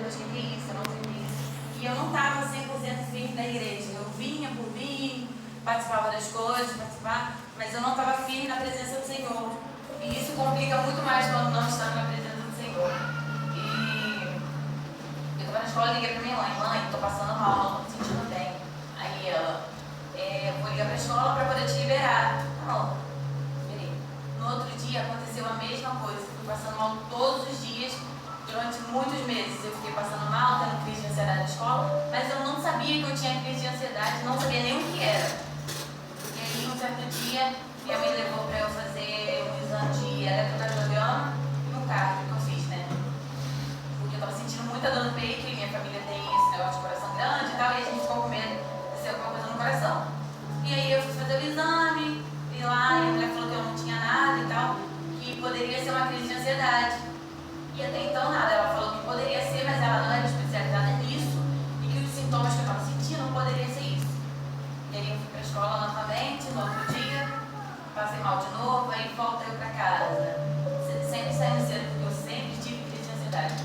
eu tinha que ir, eu não tinha que ir. E eu não estava 100% firme na igreja. Eu vinha por vir, participava das coisas, mas eu não estava firme na presença do Senhor. E isso complica muito mais quando não estamos na presença do Senhor. E eu estava na escola e liguei para minha mãe, estou passando mal, não estou me sentindo bem. Aí ela, vou ligar para a escola para poder te liberar. Não, liberei. No outro dia aconteceu a mesma coisa, fui passando mal todos os dias, durante muitos meses. Eu fiquei passando mal, tendo crise de ansiedade na escola, mas eu não sabia que eu tinha crise de ansiedade, não sabia nem o que era. E aí, um certo dia, minha mãe levou para eu fazer um exame de eletrocardiograma e um cardio que eu fiz, né? Porque eu estava sentindo muita dor no peito e minha família tem esse negócio de coração grande e tal, e a gente ficou com medo de ser alguma coisa no coração. E aí eu fui fazer o exame, e lá, e a mulher falou que eu não tinha nada e tal, que poderia ser uma crise de ansiedade. E até então nada, ela falou que poderia ser, mas ela não era especializada nisso, e que os sintomas que eu estava sentindo poderia ser isso. E aí eu fui para a escola novamente, no outro dia, passei mal de novo, aí voltei para casa. Sempre saindo cedo, porque eu sempre tive crise de ansiedade.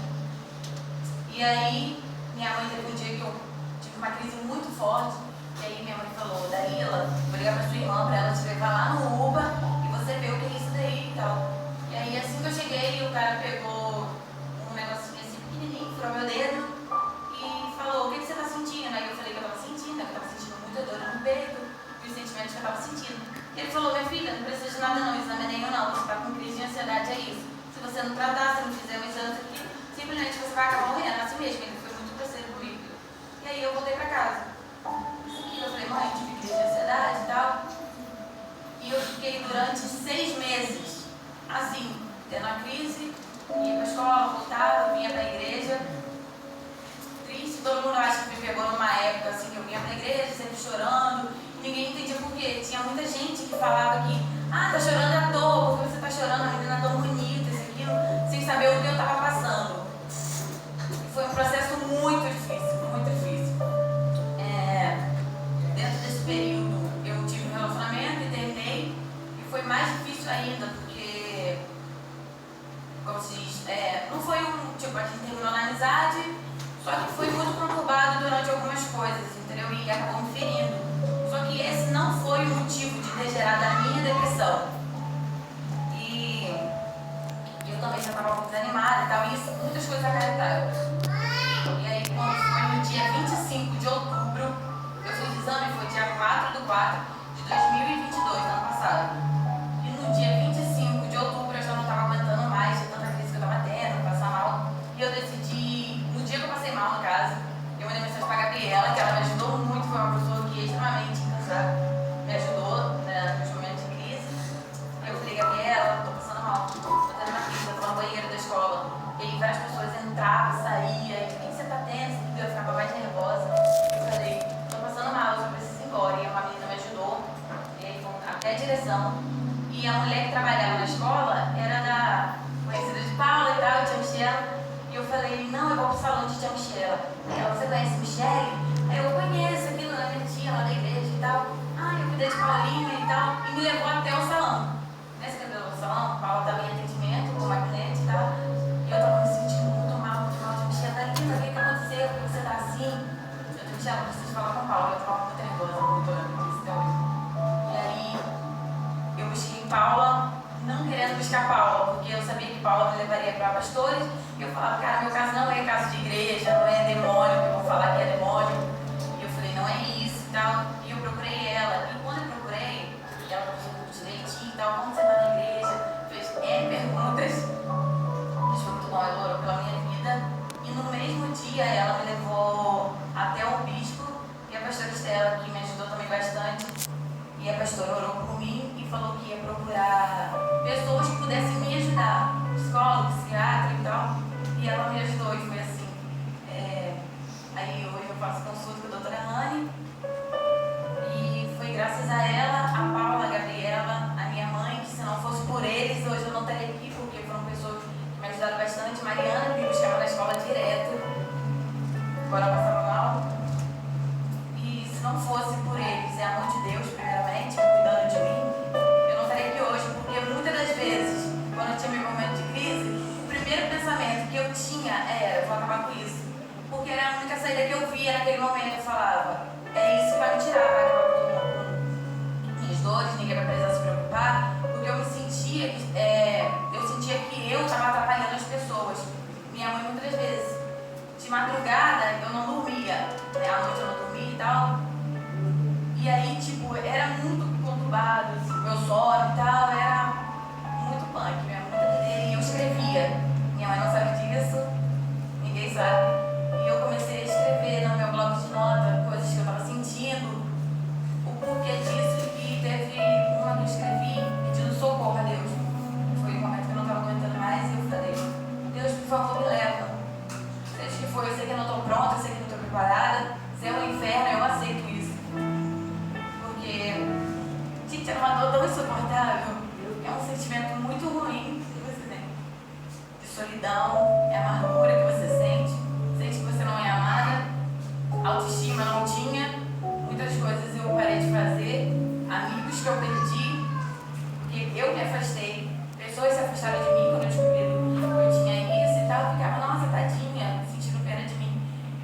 E aí, minha mãe teve um dia que eu tive uma crise muito forte, e aí minha mãe falou, Dalila, vou ligar para sua irmã para ela te levar lá no UPA e você vê o que é isso daí e tal. E aí assim que eu cheguei, o cara pegou um negocinho assim pequenininho, furou meu dedo e falou, o que você está sentindo? Aí eu falei que eu estava sentindo, que eu estava sentindo muita dor no peito e os sentimentos que eu estava sentindo. E ele falou, minha filha, não precisa de nada não, exame nenhum não, você está com crise de ansiedade, é isso. Se você não tratar, se não fizer um exame aqui, simplesmente você vai acabar morrendo, assim mesmo. Ele foi muito grosseiro comigo. E aí eu voltei para casa. Isso aqui, eu falei, mãe, eu tive crise de ansiedade e tal. E eu fiquei durante 6 meses, assim, tendo a crise, ia para a escola, voltava, vinha para a igreja. Triste, todo mundo acha que me pegou numa época assim, que eu vinha para a igreja, sempre chorando. Ninguém entendia por quê. Tinha muita gente que falava que, tá chorando à toa, porque você tá chorando, a menina tão bonita, isso, aquilo, sem saber o que eu tava passando. E foi um processo muito difícil, muito difícil. Dentro desse período, eu tive um relacionamento e terminei, e foi mais difícil ainda, porque, como se diz, não foi tipo, a gente terminou na amizade, só que foi muito conturbado durante algumas coisas, entendeu? E acabou me ferindo. Só que esse não foi o motivo de ter gerado a minha depressão. E eu também já estava muito desanimada e tal, e isso, muitas coisas acarretaram. E aí, quando foi no dia 25 de outubro, eu fiz o exame, foi dia 4/4 de 2022, ano passado. E no dia 25 de outubro eu já não estava aguentando mais de tanta crise que eu estava tendo, passar mal. E eu decidi, no dia que eu passei mal, no caso, eu mandei mensagem para a Gabriela, que ela me ajudou muito, foi uma pessoa que extremamente me ajudou, né, nos momentos de crise. Eu falei, Gabriela, estou passando mal, estou tendo uma crise, estou no banheiro da escola. E aí várias pessoas entravam, saíam, e o que você está tendo? Eu ficava mais nervosa. Eu falei, estou passando mal, eu só preciso ir embora. E uma menina me ajudou, e aí fomos até a direção. E a mulher que trabalhava na escola era da conhecida de Paula e tal, tia Michela. E eu falei, não, eu vou pro salão de tia Michela. Ela, você conhece Michele? Aí eu conheço aquilo na minha tia, lá da igreja e tal. Eu cuidei de Paulinha e tal. E me levou até o salão. Nesse que me levou ao salão, Paula estava em atendimento com uma cliente e tal. E eu estava me sentindo muito mal, de Michelle. Dalila, o que aconteceu? Por que você tá assim? Eu falei, Michelle, eu preciso falar com a Paula. Eu estava muito nervosa, muito nervosa. E aí, eu busquei Paula, não querendo buscar Paula, porque eu sabia que Paula me levaria para pastores. E eu falava, cara, meu caso não é caso de igreja, não é demônio, que eu vou falar que é demônio. E eu falei, não é isso e tal. E eu procurei ela. E quando eu procurei, ela fez tudo direitinho e tal, como você está na igreja? Fez perguntas. Isso foi muito bom, ela orou pela minha vida. E no mesmo dia, ela me levou até o bispo e a pastora Estela, que me ajudou também bastante. E a pastora orou por mim e falou que ia procurar pessoas que pudessem me ajudar, psicólogo, psiquiatra e tal. E ela me ajudou e foi assim. Aí hoje eu faço consulta com a doutora Rani. E foi graças a ela, a Paula, a Gabriela, a minha mãe, que se não fosse por eles, hoje eu não estaria aqui, porque foram pessoas que me ajudaram bastante. Mariana, que me buscava na escola direto, agora eu passava mal. E se não fosse por eles, é amor de Deus, primeiramente, cuidando de mim, eu não estaria aqui hoje, porque muitas das vezes, quando eu tinha meu momento de crise, o primeiro pensamento que eu tinha era, eu vou acabar com isso. porque era a única saída que eu via naquele momento. Eu falava, é isso que vai me tirar, vai acabar com minhas dores, ninguém vai precisar se preocupar, porque eu me sentia, eu sentia que eu estava atrapalhando as pessoas. Minha mãe muitas vezes, de madrugada, eu não dormia, né? À noite eu não dormia e tal. E aí, tipo, era muito conturbado, meu sono e tal, era muito punk, minha mãe, e eu escrevia. Minha mãe não sabe disso, ninguém sabe. E eu comecei a escrever no meu bloco de nota coisas que eu estava sentindo, o porquê disso, e teve uma que eu escrevi pedindo socorro a Deus. Foi um momento que eu não estava aguentando mais e eu falei, Deus, por favor, me leva. Seja que for, eu sei que eu não estou pronta, eu sei que não estou preparada. Se é um inferno, eu aceito isso. Porque, gente, era uma dor tão insuportável. É um sentimento muito ruim que você tem. De solidão, é amargura que você sente que você não é amada, autoestima não tinha, muitas coisas eu parei de fazer, amigos que eu perdi, porque eu me afastei, pessoas se afastaram de mim quando eu descobri que eu tinha isso e tal, eu ficava, nossa, tadinha, sentindo pena de mim.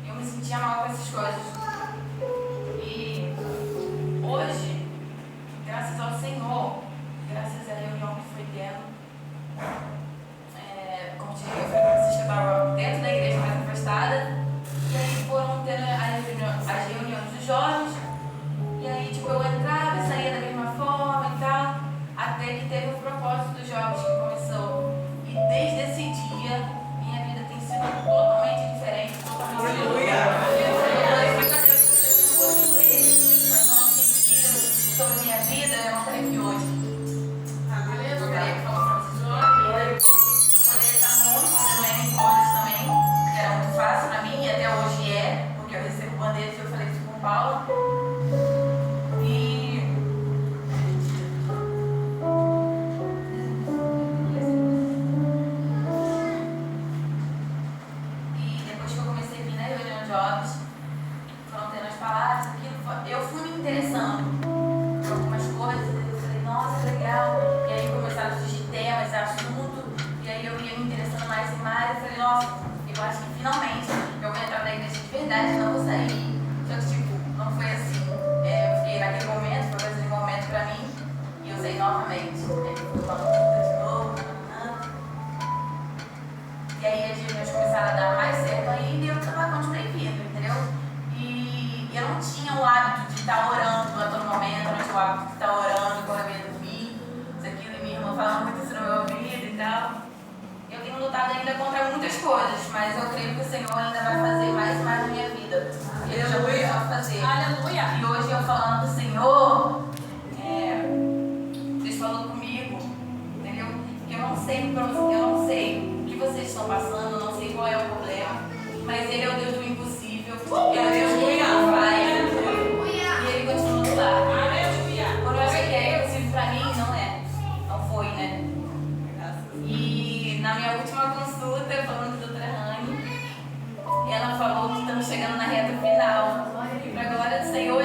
Eu me sentia mal com essas coisas. E hoje, graças ao Senhor, graças à reunião que foi tendo, como diria, eu falei pra vocês que eu estava dentro da igreja mais afastada, e aí foram tendo as reuniões dos jovens, e aí tipo, eu entrava e saía da mesma forma e tal, até que teve o propósito dos jovens que começou. E desde esse dia, minha vida tem sido totalmente diferente, totalmente diferente. Mas não sentiram sobre minha vida, eu não creio que hoje. Eu creio que falou pra vocês hoje. Poder estar no mundo, também em college também, que era muito fácil pra mim, e até hoje é, porque eu recebo bandejas, eu falei isso com o Paulo. E depois que eu comecei a vir na reunião de jovens, foram tendo as palavras, eu fui me interessando por algumas coisas, e eu falei, nossa, que legal. E aí começaram a surgir temas, assuntos, e aí eu ia me interessando mais e mais. Eu falei, nossa, eu acho que finalmente eu vou entrar na igreja de verdade, não vou sair. Só que, tipo, não foi assim. Eu fiquei naquele momento, foi coisa de momento pra mim, e eu usei novamente. Aí eu fui falando de novo, e aí as reuniões começaram a dar mais certo ainda, e eu continuei vindo, entendeu? E eu não tinha o hábito de estar orando a todo momento, eu não tinha o hábito de estar orando quando eu ia dormir, isso, aquilo, e minha irmã falava muito isso no meu ouvido e tal. Eu tenho lutado ainda contra muitas coisas, mas eu creio que o Senhor ainda vai fazer mais e mais na minha vida. Ele já começou a fazer. Aleluia. E hoje eu falando do Senhor, Deus falou comigo, entendeu? Que eu não sei o que vocês estão passando, eu não sei qual é o problema, mas Ele é o Deus do impossível, Ele é o Deus do não faz, e Ele continua do lado. Quando eu achei que era impossível pra mim, não foi, né? E na minha última consulta, falando com a doutora Rani, ela falou que estamos chegando na reta final. E para a glória do Senhor,